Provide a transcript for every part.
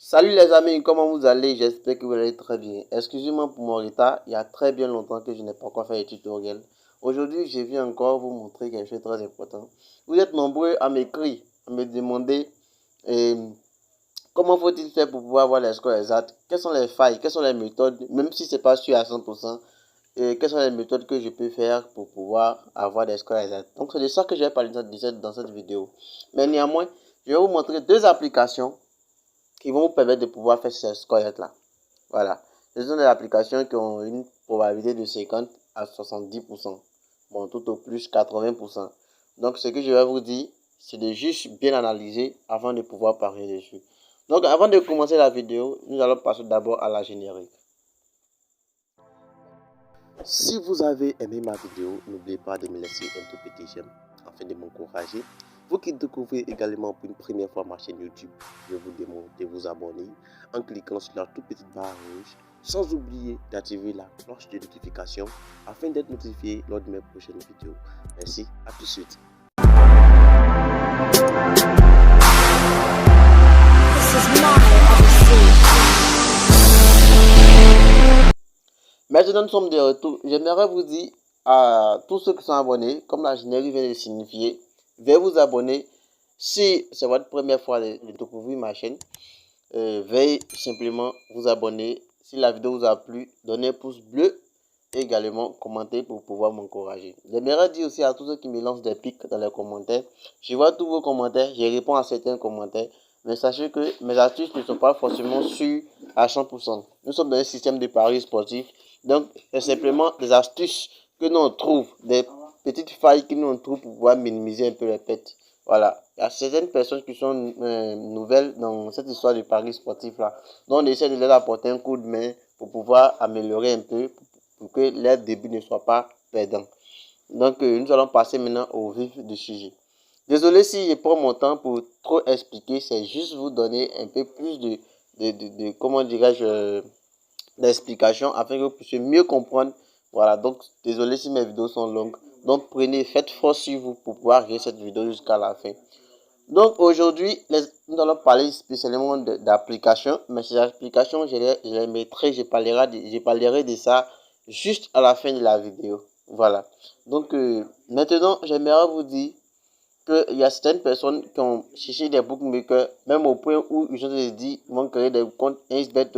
Salut les amis, comment vous allez? J'espère que vous allez très bien. Excusez-moi pour mon retard, il y a très bien longtemps que je n'ai pas encore fait de tutoriel. Aujourd'hui, je viens encore vous montrer quelque chose de très important. Vous êtes nombreux à m'écrire, à me demander comment faut-il faire pour pouvoir avoir les scores exacts, quelles sont les failles, quelles sont les méthodes, même si ce n'est pas sûr à 100%, et quelles sont les méthodes que je peux faire pour pouvoir avoir des scores exacts. Donc c'est de ça que je vais parler dans cette vidéo. Mais néanmoins, je vais vous montrer deux applications qui vont vous permettre de pouvoir faire ces scores là. Voilà. Ce sont des applications qui ont une probabilité de 50 à 70%. Bon, tout au plus 80%. Donc, ce que je vais vous dire, c'est de juste bien analyser avant de pouvoir parler dessus. Donc, avant de commencer la vidéo, nous allons passer d'abord à la générique. Si vous avez aimé ma vidéo, n'oubliez pas de me laisser un tout petit j'aime afin de m'encourager. Vous qui découvrez également pour une première fois ma chaîne YouTube, je vous demande de vous abonner en cliquant sur la toute petite barre rouge, sans oublier d'activer la cloche de notification afin d'être notifié lors de mes prochaines vidéos. Merci, à tout de suite. Maintenant, nous sommes de retour. J'aimerais vous dire à tous ceux qui sont abonnés, comme la générique vient de signifier, veuillez vous abonner. Si c'est votre première fois de découvrir ma chaîne, veuillez simplement vous abonner. Si la vidéo vous a plu, donnez un pouce bleu et également commenter pour pouvoir m'encourager. J'aimerais dire aussi à tous ceux qui me lancent des pics dans les commentaires. Je vois tous vos commentaires, je réponds à certains commentaires. Mais sachez que mes astuces ne sont pas forcément sûres à 100%. Nous sommes dans un système de paris sportif. Donc, c'est simplement des astuces que nous on trouve, des petites failles que nous on trouve pour pouvoir minimiser un peu les pertes. Voilà. Il y a certaines personnes qui sont nouvelles dans cette histoire de paris sportif là. Donc, on essaie de leur apporter un coup de main pour pouvoir améliorer un peu, pour que leur début ne soit pas perdant. Donc, nous allons passer maintenant au vif du sujet. Désolé si je prends mon temps pour trop expliquer, c'est juste vous donner un peu plus de comment dirais-je, d'explications afin que vous puissiez mieux comprendre. Voilà, donc désolé si mes vidéos sont longues. Donc faites force sur vous pour pouvoir regarder cette vidéo jusqu'à la fin. Donc aujourd'hui, nous allons parler spécialement d'applications, mais ces applications, je les mettrai, je parlerai de ça juste à la fin de la vidéo. Voilà. Donc maintenant, j'aimerais vous dire qu'il y a certaines personnes qui ont cherché des bookmakers, même au point où ils ont dit qu'ils vont créer des comptes 1xBet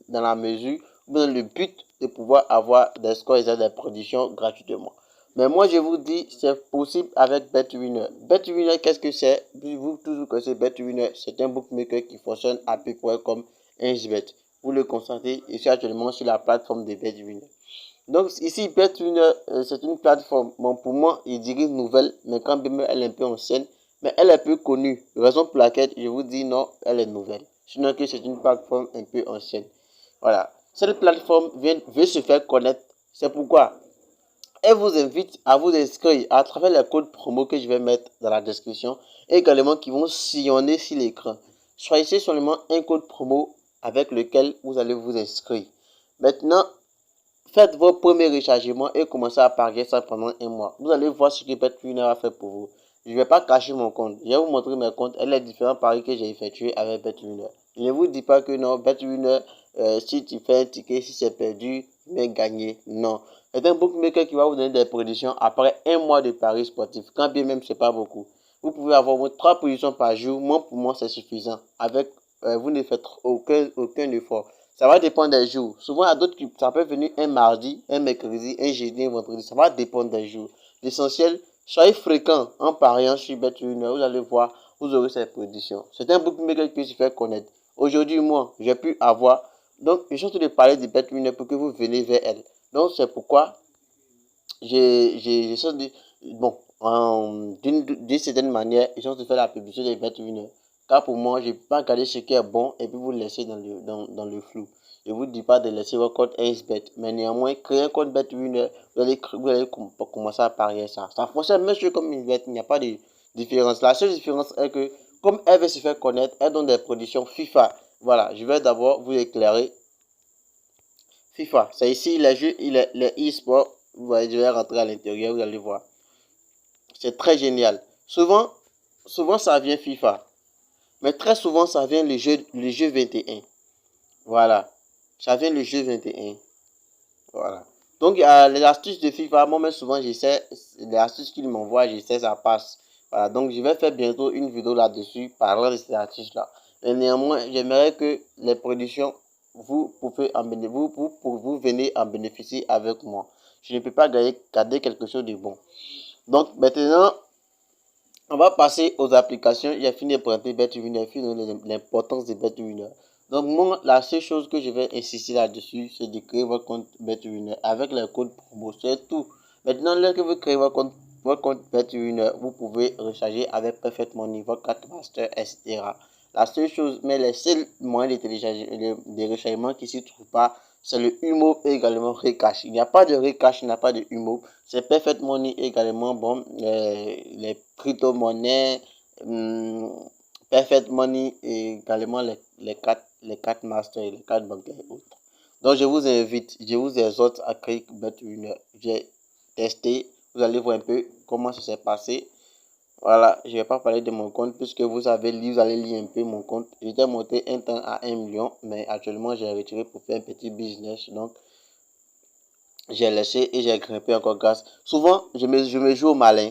dans la mesure ou dans le but de pouvoir avoir des scores et des prédictions gratuitement. Mais moi, je vous dis, c'est possible avec BetWinner. BetWinner, qu'est-ce que c'est? Vous toujours connaissez BetWinner, c'est un bookmaker qui fonctionne à peu près comme 1xBet. Vous le constatez, je suis actuellement sur la plateforme de BetWinner. Donc ici, BetWinner, c'est une plateforme, bon, pour moi, je dirais nouvelle, mais quand même elle est un peu ancienne, mais elle est peu connue. Raison pour laquelle je vous dis non, elle est nouvelle. Sinon que c'est une plateforme un peu ancienne. Voilà. Cette plateforme veut se faire connaître. C'est pourquoi elle vous invite à vous inscrire à travers les codes promo que je vais mettre dans la description et également qui vont sillonner sur l'écran. Choisissez seulement un code promo avec lequel vous allez vous inscrire. Maintenant, faites vos premiers rechargements et commencez à parier ça pendant un mois. Vous allez voir ce que BetWinner a fait pour vous. Je ne vais pas cacher mon compte. Je vais vous montrer mes comptes et les différents paris que j'ai effectués avec BetWinner. Je ne vous dis pas que non, BetWinner, si tu fais un ticket, si c'est perdu, mais gagné. Non. C'est un bookmaker qui va vous donner des prédictions après un mois de paris sportifs. Quand bien même, ce n'est pas beaucoup. Vous pouvez avoir vos 3 positions par jour. Moi, pour moi, c'est suffisant. Avec, vous ne faites aucun effort. Ça va dépendre des jours. Souvent, à d'autres, ça peut venir un mardi, un mercredi, un jeudi, un vendredi. Ça va dépendre des jours. L'essentiel, soyez fréquent en pariant sur BetWinner. Vous allez voir, vous aurez cette prédiction. C'est un bookmaker qui se fait connaître. Aujourd'hui, moi, j'ai pu avoir. Donc, je suis en train de parler de BetWinner pour que vous venez vers elle. Donc, c'est pourquoi j'ai bon, d'une certaine manière, ils ont fait la publicité de BetWinner. Car pour moi, je ne peux pas regarder ce qui est bon et puis vous laisser dans le flou. Je ne vous dis pas de laisser votre compte 1xBet, mais néanmoins, créer un compte BetWinner, vous allez commencer à parier ça. Ça fonctionne même comme une bet, il n'y a pas de différence. La seule différence est que, comme elle veut se faire connaître, elle donne des productions FIFA. Voilà, je vais d'abord vous éclairer. FIFA, c'est ici les jeux, les e-sports. Vous voyez, je vais rentrer à l'intérieur, vous allez voir. C'est très génial. Souvent ça vient FIFA. Mais très souvent, ça vient le jeu 21. Voilà. Ça vient le jeu 21. Voilà. Donc, les astuces de FIFA, moi, mais souvent, j'essaie, les astuces qu'il m'envoie, j'essaie, ça passe. Voilà. Donc, je vais faire bientôt une vidéo là-dessus, parlant de ces astuces-là. Mais néanmoins, j'aimerais que les productions, vous pouvez en bénéficier, vous venez en bénéficier avec moi. Je ne peux pas garder quelque chose de bon. Donc, maintenant, on va passer aux applications. J'ai fini de présenter BetWinner, fini l'importance de BetWinner. Donc, moi, la seule chose que je vais insister là-dessus, c'est de créer votre compte BetWinner avec le code promo. C'est tout. Maintenant, lorsque vous créez votre compte BetWinner, vous pouvez recharger avec Perfect Money, votre carte master, etc. La seule chose, mais les seuls moyens de télécharger, de rechargement qui ne s'y trouvent pas, c'est le Humo et également Recash. Il n'y a pas de Recash, il n'y a pas de Humo. C'est Perfect Money également, bon, les crypto-monnaies, Perfect Money et également les cartes master et les cartes bancaires et autres. Donc, je vous exhorte à créer BetWinner. J'ai testé, vous allez voir un peu comment ça s'est passé. Voilà, je ne vais pas parler de mon compte puisque vous allez lire un peu mon compte. J'étais monté un temps à 1 million, mais actuellement j'ai retiré pour faire un petit business. Donc, j'ai laissé et j'ai grimpé encore grâce. Souvent, je me joue au malin.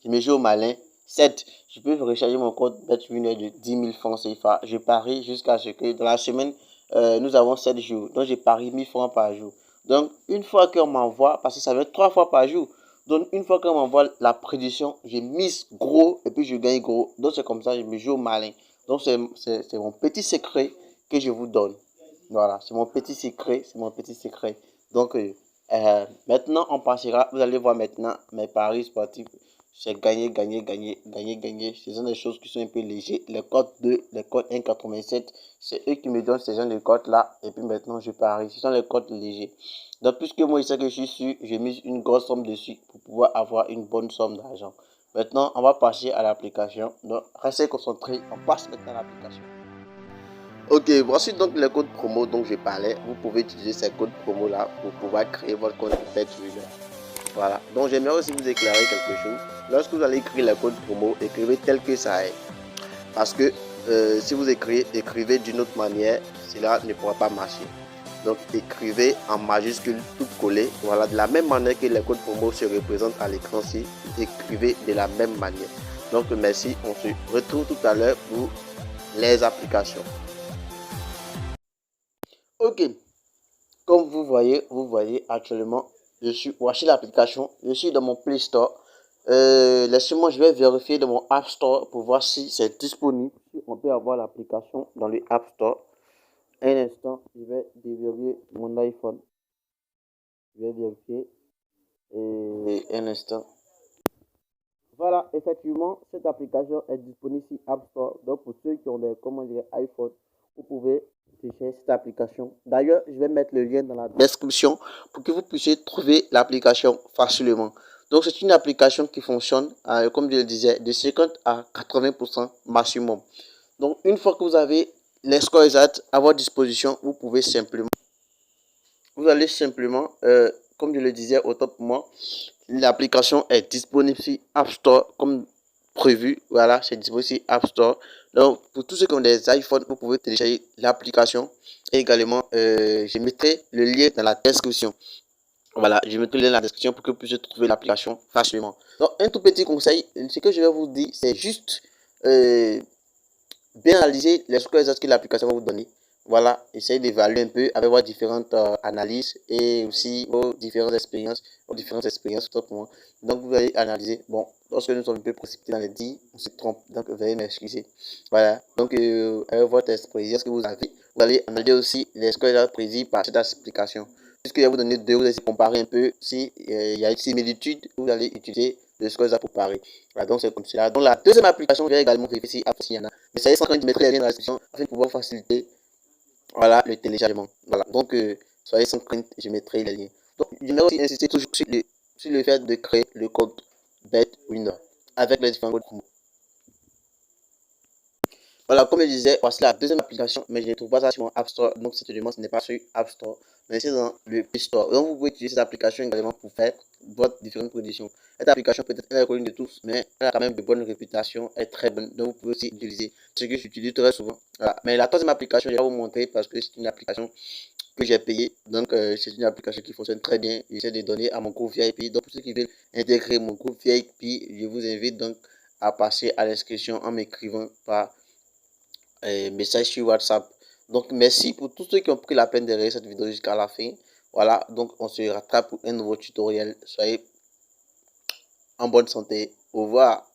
Je me joue au malin. 7. Je peux recharger mon compte BetWinner de 10 000 francs CFA. Je parie jusqu'à ce que dans la semaine, nous avons 7 jours. Donc, je parie 1000 francs par jour. Donc, une fois qu'on m'envoie, parce que ça va être 3 fois par jour. Donc, une fois qu'on m'envoie la prédiction, je mise gros et puis je gagne gros. Donc, c'est comme ça, je me joue au malin. Donc, c'est mon petit secret que je vous donne. Voilà, c'est mon petit secret. C'est mon petit secret. Donc, maintenant, on passera. Vous allez voir maintenant mes paris sportifs. J'ai gagné, gagné, gagné, gagné, gagné. Ce sont des choses qui sont un peu légères. Les codes 2, les codes 1,87, c'est eux qui me donnent ces gens de codes-là. Et puis maintenant, je parie. Ce sont les codes légers. Donc, puisque moi, je sais que je suis sûr, je mise une grosse somme dessus pour pouvoir avoir une bonne somme d'argent. Maintenant, on va passer à l'application. Donc, restez concentrés. On passe maintenant à l'application. Ok, voici donc les codes promo dont je parlais. Vous pouvez utiliser ces codes promo là pour pouvoir créer votre compte BetWinner. Voilà, donc j'aimerais aussi vous éclairer quelque chose. Lorsque vous allez écrire les codes promo, écrivez tel que ça est. Parce que si vous écrivez d'une autre manière, cela ne pourra pas marcher. Donc écrivez en majuscule tout collé. Voilà, de la même manière que les codes promo se représentent à l'écran-ci, écrivez de la même manière. Donc merci, on se retrouve tout à l'heure pour les applications. Ok, comme vous voyez actuellement, voici l'application, je suis dans mon Play Store. Laissez-moi, je vais vérifier dans mon App Store pour voir si c'est disponible. Si on peut avoir l'application dans le App Store. Un instant, je vais déverrouiller mon iPhone. Je vais vérifier. Et un instant. Voilà, effectivement, cette application est disponible sur App Store. Donc, pour ceux qui ont des iPhone, vous pouvez télécharger cette application. D'ailleurs, je vais mettre le lien dans la description pour que vous puissiez trouver l'application facilement. Donc, c'est une application qui fonctionne, comme je le disais, de 50 à 80% maximum. Donc, une fois que vous avez les scores exacts à votre disposition, vous allez simplement, comme je le disais au top moi, l'application est disponible sur App Store comme prévu. Voilà, c'est disponible sur App Store. Donc, pour tous ceux qui ont des iPhones, vous pouvez télécharger l'application. Et également, je mettrai le lien dans la description. Voilà, je mettrai le lien dans la description pour que vous puissiez trouver l'application facilement. Donc, un tout petit conseil, ce que je vais vous dire, c'est juste bien analyser les scores que l'application va vous donner. Voilà, essayez d'évaluer un peu avec vos différentes analyses et aussi vos différentes expériences, tout. Donc, vous allez analyser. Bon, lorsque nous sommes un peu précipités dans les 10, on se trompe. Donc, veuillez m'excuser. Voilà. Donc, avec votre expérience que vous avez, vous allez analyser aussi les scores prédits par cette application. Puisque je vais vous donner deux, vous allez comparer un peu si il y a une similitude, vous allez utiliser le score pour parer. Voilà, donc c'est comme cela. Donc, la deuxième application, je vais également vérifier s'il y en a. Mais ça y est, sans crainte, je mettrai les liens dans la description afin de pouvoir faciliter le téléchargement. Voilà, donc soyez sans crainte, je mettrai les liens. Donc, je vais aussi insister toujours sur le fait de créer le compte BetWinner avec les différents codes promo. Voilà, comme je disais, voici la deuxième application, mais je ne trouve pas ça sur mon App Store. Donc, cette demande, ce n'est pas sur App Store, mais c'est dans le Play Store. Donc, vous pouvez utiliser cette application également pour faire votre différentes productions. Cette application, peut-être, elle est connue de tous, mais elle a quand même de bonnes réputations, elle est très bonne. Donc, vous pouvez aussi utiliser ce que j'utilise très souvent. Voilà. Mais la troisième application, je vais vous montrer parce que c'est une application que j'ai payée. Donc, c'est une application qui fonctionne très bien. J'essaie de donner à mon groupe VIP. Donc, pour ceux qui veulent intégrer mon groupe VIP, je vous invite donc à passer à l'inscription en m'écrivant par message sur WhatsApp. Donc, merci pour tous ceux qui ont pris la peine de regarder cette vidéo jusqu'à la fin. Voilà, donc on se rattrape pour un nouveau tutoriel. Soyez en bonne santé. Au revoir.